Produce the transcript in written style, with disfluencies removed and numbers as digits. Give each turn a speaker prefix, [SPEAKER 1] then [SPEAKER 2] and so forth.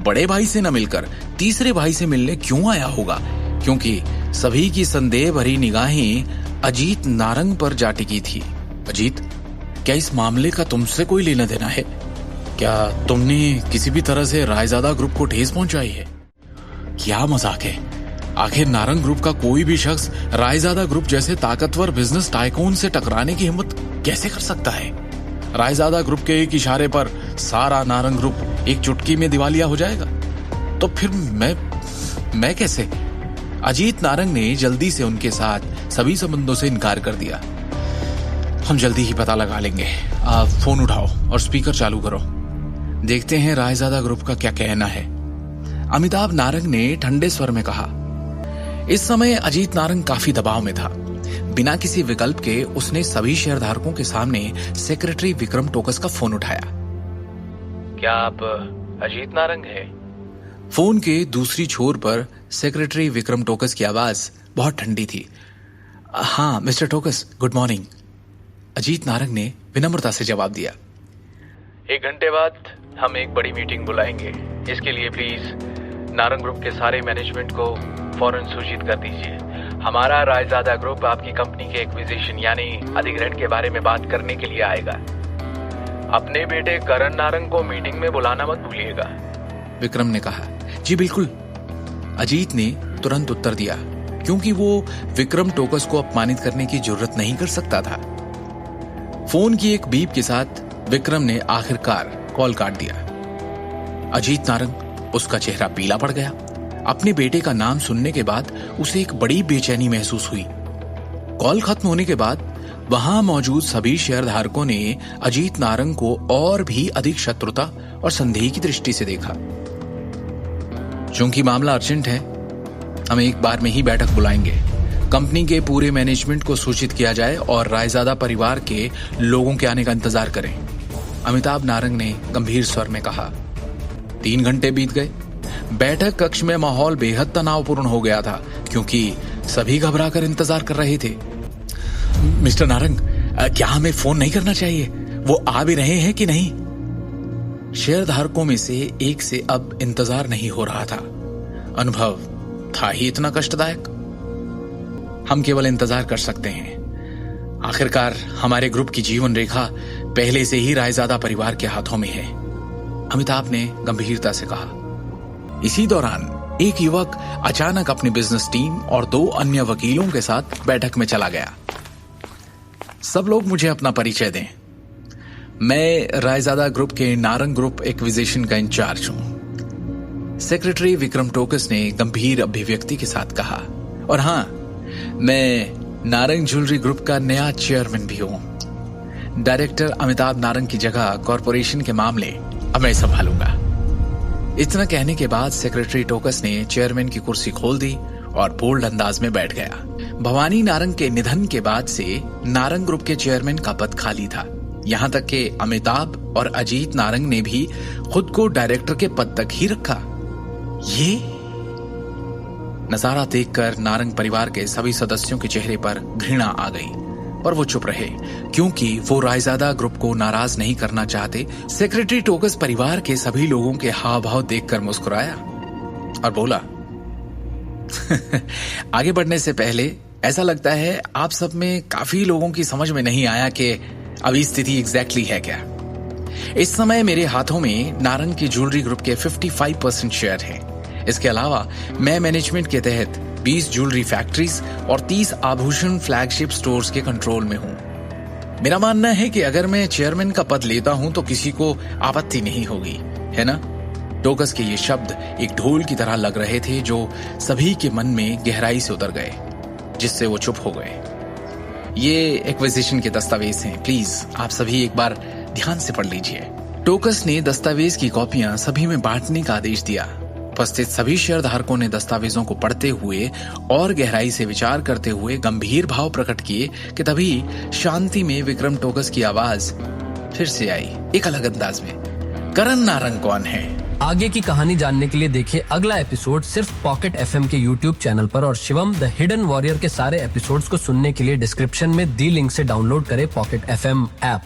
[SPEAKER 1] बड़े भाई से न मिलकर तीसरे भाई से मिलने क्यों आया होगा, क्योंकि सभी की संदेह भरी निगाहें अजीत नारंग पर जा टिकी थी। अजीत, क्या इस मामले का तुमसे कोई लेना देना है? क्या तुमने किसी भी तरह से रायजादा ग्रुप को ठेस पहुंचाई है? क्या मजाक है? आखिर नारंग ग्रुप का कोई भी शख्स रायजादा ग्रुप जैसे ताकतवर बिजनेस टाइकून से टकराने की हिम्मत कैसे कर सकता है? रायजादा ग्रुप के एक इशारे पर सारा नारंग ग्रुप एक चुटकी में दिवालिया हो जाएगा। तो फिर मैं कैसे? अजीत नारंग ने जल्दी से उनके साथ सभी संबंधों से इनकार कर दिया। हम जल्दी ही पता लगा लेंगे। आप फोन उठाओ और स्पीकर चालू करो, देखते हैं रायजादा ग्रुप का क्या कहना है, अमिताभ नारंग ने ठंडे स्वर में कहा। इस समय अजीत नारंग काफी दबाव में था। बिना किसी विकल्प के उसने सभी शेयरधारकों के सामने सेक्रेटरी विक्रम टोकस का फोन उठाया। क्या आप अजीत नारंग हैं? फोन के दूसरी छोर पर सेक्रेटरी विक्रम टोकस की आवाज बहुत ठंडी थी। हाँ mister Tokas, good morning, Ajit Narang ने विनम्रता से जवाब दिया। 1 घंटे बाद हम एक बड़ी मीटिंग बुलाएंगे। इसके लिए प्लीज नारंग ग्रुप के सारे मैनेजमेंट को फौरन सूचित कर दीजिए। हमारा रायजादा ग्रुप आपकी कंपनी के एक्विजिशन यानी अधिग्रहण के बारे में बात करने के लिए आएगा। अपने बेटे करण नारंग को मीटिंग में बुलाना मत भूलिएगा, विक्रम ने कहा। जी बिल्कुल, अजीत ने तुरंत उत्तर दिया, क्योंकि वो विक्रम टोकस को अपमानित करने की जरूरत नहीं कर सकता था। फोन की एक बीप के साथ विक्रम ने आखिरकार कॉल काट दिया। अजीत नारंग, उसका चेहरा पीला पड़ गया। अपने बेटे का नाम सुनने के बाद उसे एक बड़ी बेचैनी महसूस हुई। कॉल खत्म होने के बाद वहां मौजूद सभी शेयरधारकों ने अजीत नारंग को और भी अधिक शत्रुता और संदेह की दृष्टि से देखा। चूंकि मामला अर्जेंट है, हम एक बार में ही बैठक बुलाएंगे। कंपनी के पूरे मैनेजमेंट को सूचित किया जाए और रायजादा परिवार के लोगों के आने का इंतजार करें, अमिताभ नारंग ने गंभीर स्वर में कहा। 3 घंटे बीत गए। बैठक कक्ष में माहौल बेहद तनावपूर्ण हो गया था, क्योंकि सभी घबराकर इंतजार कर रहे थे। मिस्टर नारंग, क्या हमें फोन नहीं करना चाहिए? वो आ भी रहे हैं कि नहीं? शेयरधारकों में से एक से अब इंतजार नहीं हो रहा था। अनुभव था ही इतना कष्टदायक। हम केवल इंतजार कर सकते हैं। आखिरकार हमारे ग्रुप की जीवन रेखा पहले से ही रायजादा परिवार के हाथों में है, अमिताभ ने गंभीरता से कहा। इसी दौरान एक युवक अचानक अपनी बिजनेस टीम और 2 अन्य वकीलों के साथ बैठक में चला गया। सब लोग मुझे अपना परिचय दें। मैं रायजादा ग्रुप के नारंग ग्रुप एक्विजिशन का इंचार्ज हूं, सेक्रेटरी विक्रम टोकस ने गंभीर अभिव्यक्ति के साथ कहा। और हां, मैं नारंग ज्वेलरी ग्रुप का नया चेयरमैन भी हूं। डायरेक्टर अमिताभ नारंग की जगह कॉरपोरेशन के मामले अब मैं संभालूंगा। इतना कहने के बाद सेक्रेटरी टोकस ने चेयरमैन की कुर्सी खोल दी और बोल्ड अंदाज में बैठ गया। भवानी नारंग के निधन के बाद से नारंग ग्रुप के चेयरमैन का पद खाली था। यहां तक कि अमिताभ और अजीत नारंग ने भी खुद को डायरेक्टर के पद तक ही रखा। ये नजारा देखकर नारंग परिवार के सभी सदस्यों के चेहरे पर घृणा आ गई, पर वो चुप रहे, क्योंकि वो रायजादा ग्रुप को नाराज नहीं करना चाहते। सेक्रेटरी टोकस परिवार के सभी लोगों के हाव भाव देखकर मुस्कुराया और बोला, आगे बढ़ने से पहले ऐसा लगता है आप सब में काफी लोगों की समझ में नहीं आया कि अभी स्थिति एग्जैक्टली है क्या। इस समय मेरे हाथों में नारंग की ज्वेलरी ग्रुप के 55% शेयर हैं। इसके अलावा मैं मैनेजमेंट के तहत 20 ज्वेलरी फैक्ट्रीज और 30 आभूषण फ्लैगशिप स्टोर्स के कंट्रोल में हूं। मेरा मानना है कि अगर मैं चेयरमैन का पद लेता हूं तो किसी को आपत्ति नहीं होगी, है ना? टोकस के ये शब्द एक ढोल की तरह लग रहे थे, जो सभी के मन में गहराई से उतर गए, जिससे वो चुप हो गए। ये एक्विजिशन के दस्तावेज हैं, प्लीज आप सभी एक बार ध्यान से पढ़ लीजिए। टोकस ने दस्तावेज की कॉपियां सभी में बांटने का आदेश दिया। उपस्थित सभी शेयरधारकों ने दस्तावेजों को पढ़ते हुए और गहराई से विचार करते हुए गंभीर भाव प्रकट किए कि तभी शांति में विक्रम टोकस की आवाज फिर से आई, एक अलग अंदाज में। करण नारंग कौन है?
[SPEAKER 2] आगे की कहानी जानने के लिए देखिए अगला एपिसोड सिर्फ पॉकेट एफएम के यूट्यूब चैनल पर, और शिवम द हिडन वॉरियर के सारे एपिसोड्स को सुनने के लिए डिस्क्रिप्शन में दी लिंक से डाउनलोड करें पॉकेट एफएम ऐप।